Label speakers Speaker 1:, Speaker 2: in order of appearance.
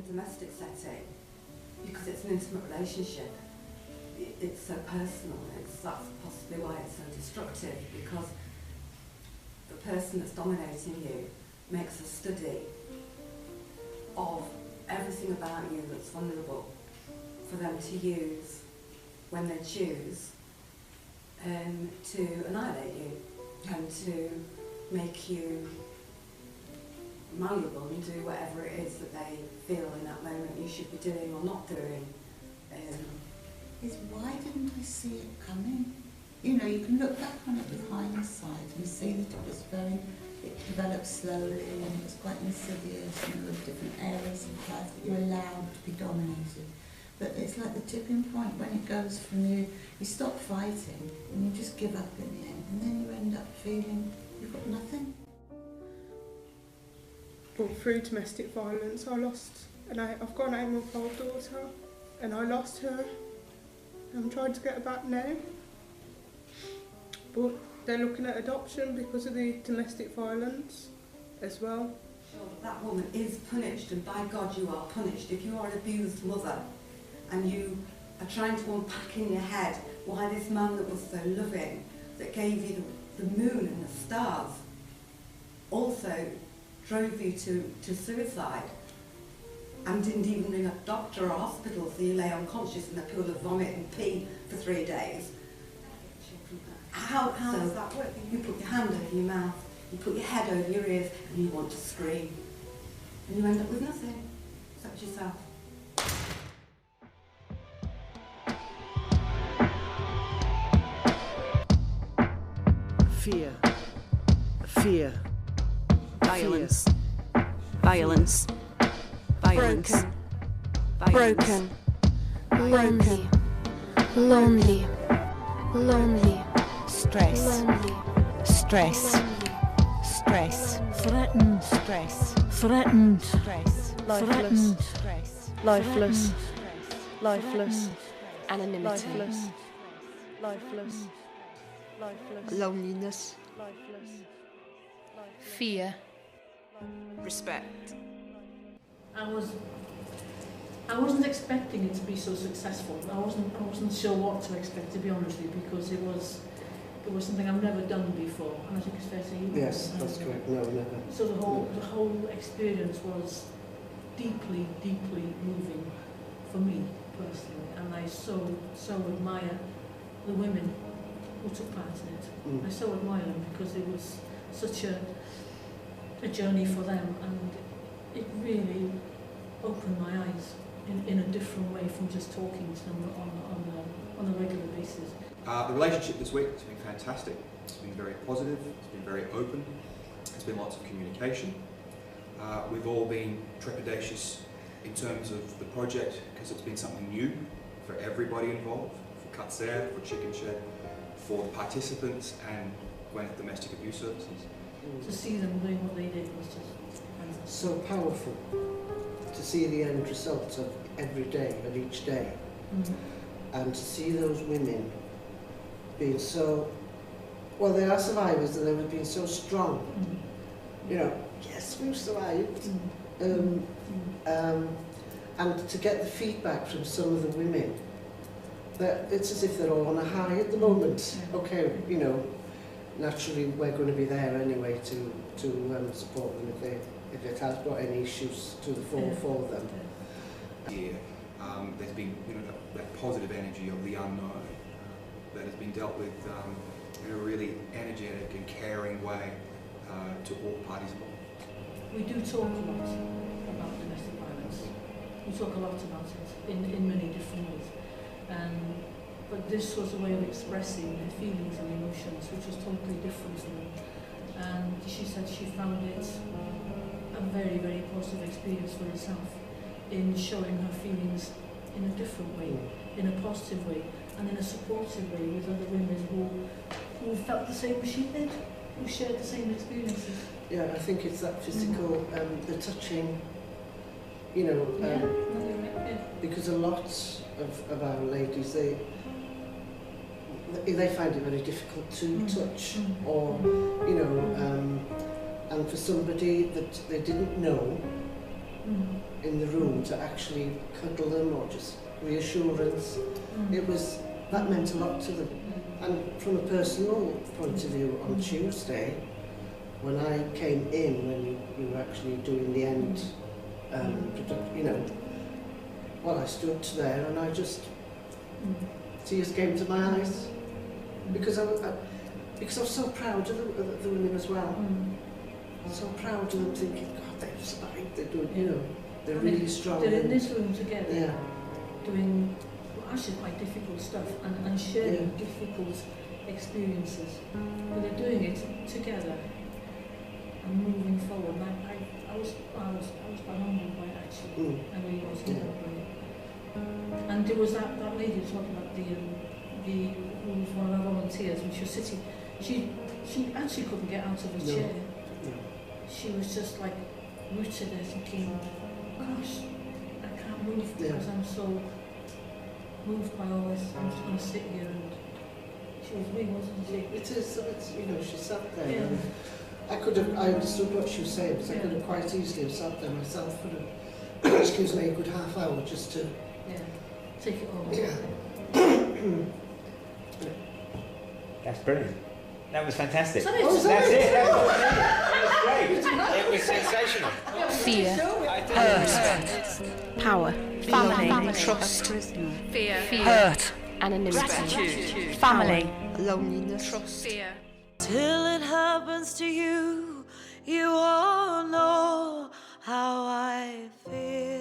Speaker 1: domestic setting, because it's an intimate relationship, it's so personal. That's possibly why it's so destructive, because the person that's dominating you makes a study of everything about you that's vulnerable for them to use when they choose to annihilate you and to make you malleable and do whatever it is that they feel in that moment you should be doing or not doing.
Speaker 2: Is why didn't I see it coming? You know, you can look back on it with hindsight and see that it developed slowly and it was quite insidious, and there were different areas of life that you're allowed to be dominated. But it's like the tipping point when it goes from you stop fighting and you just give up in the end, and then you end up feeling you've got nothing.
Speaker 3: Well, through domestic violence, I've got an 8-month-old daughter, and I lost her. I'm trying to get her back now, but they're looking at adoption because of the domestic violence as well.
Speaker 1: Sure, that woman is punished, and by God you are punished. If you are an abused mother and you are trying to unpack in your head why this man that was so loving, that gave you the moon and the stars, also drove you to suicide and didn't even ring a doctor or hospital, so you lay unconscious in a pool of vomit and pee for 3 days. How does that work? You put your hand over your mouth, you put your head over your ears, and you want to scream. And you end up with nothing, except yourself.
Speaker 4: Fear. Fear.
Speaker 5: Violence. Violence. Violence.
Speaker 6: Broken. Lonely. Lonely. Lonely.
Speaker 5: Stress.
Speaker 6: Lonely.
Speaker 5: Stress. Stress.
Speaker 6: Threatened.
Speaker 5: Stress.
Speaker 6: Threatened.
Speaker 5: Stress.
Speaker 6: Lifeless.
Speaker 5: Stress.
Speaker 6: Lifeless. Lifeless.
Speaker 5: Anonymity.
Speaker 6: Lifeless. Lifeless. Lifeless.
Speaker 5: Loneliness.
Speaker 6: Lifeless.
Speaker 5: Fear. Respect.
Speaker 7: I wasn't expecting it to be so successful. I wasn't sure what to expect, to be honest with you, because it was something I've never done before, and I think it's fair to say you.
Speaker 4: Yes, that's correct. No, never.
Speaker 7: So the whole experience was deeply, deeply moving for me personally, and I so admire the women who took part in it. I so admire them because it was such a journey for them, and it really opened my eyes in a different way from just talking to them on a regular basis.
Speaker 8: The relationship this week has been fantastic. It's been very positive, it's been very open, there's been lots of communication. We've all been trepidatious in terms of the project because it's been something new for everybody involved, for Katser, for Chicken Shed, for the participants and Gwynedd Domestic Abuse Services.
Speaker 7: To see them doing what they did was just fantastic.
Speaker 4: So powerful to see the end result of every day, of each day, and to see those women being so, well, they are survivors, and they've been so strong. You know, yes, we've survived. And to get the feedback from some of the women, that it's as if they're all on a high at the moment. Okay, you know, naturally we're going to be there anyway to support them if it has brought any issues to the fore for them.
Speaker 8: There's been that positive energy of the unknown that has been dealt with in a really energetic and caring way to all parties involved.
Speaker 7: We do talk a lot about domestic violence. We talk a lot about it in many different ways. But this was a way of expressing their feelings and emotions, which was totally different to them. And she said she found it a very, very positive experience for herself in showing her feelings in a different way, in a positive way, and in a supportive way with other women who felt the same as she did, who shared the same experiences.
Speaker 4: Yeah, I think it's that physical, the touching, you know, because a lot of our ladies, they find it very difficult to touch, or, you know, and for somebody that they didn't know in the room to actually cuddle them or just reassurance. It was, that meant a lot to them. And from a personal point of view, on Tuesday, when I came in, when you were actually doing the end, you know, well, I stood there and I just, tears came to my eyes, because I was so proud of the women as well. So proud of them, thinking, God, they've survived, they're doing, you know, they're really strong.
Speaker 7: They're in this room together,
Speaker 4: Yeah.
Speaker 7: doing actually quite difficult stuff and sharing difficult experiences. But they're doing it together and moving forward. And I was quite humbled by it actually. I really was humbled by it. And there was that lady talking about who was one of our volunteers, when she was sitting, she actually couldn't get out of her chair.
Speaker 4: No.
Speaker 7: She was just like rooted there thinking, gosh, I can't move because I'm so moved by all this. I'm just going to sit here. And she was really, wasn't she?
Speaker 4: It is, it's, you know, she sat there.
Speaker 7: Yeah.
Speaker 4: And I understood what she was saying, because I could have quite easily have sat there myself for excuse me, a good half hour just to...
Speaker 7: Yeah, take it all.
Speaker 4: Yeah.
Speaker 9: That's brilliant. That was fantastic.
Speaker 7: So
Speaker 9: That's it. That was great. It was sensational.
Speaker 5: Fear. Hurt. Power. Family. Trust. Fear. Hurt. Anonymity.
Speaker 6: Gratitude.
Speaker 5: Family.
Speaker 6: Loneliness.
Speaker 5: Trust. Fear.
Speaker 6: Till it happens to you, you all know how I feel.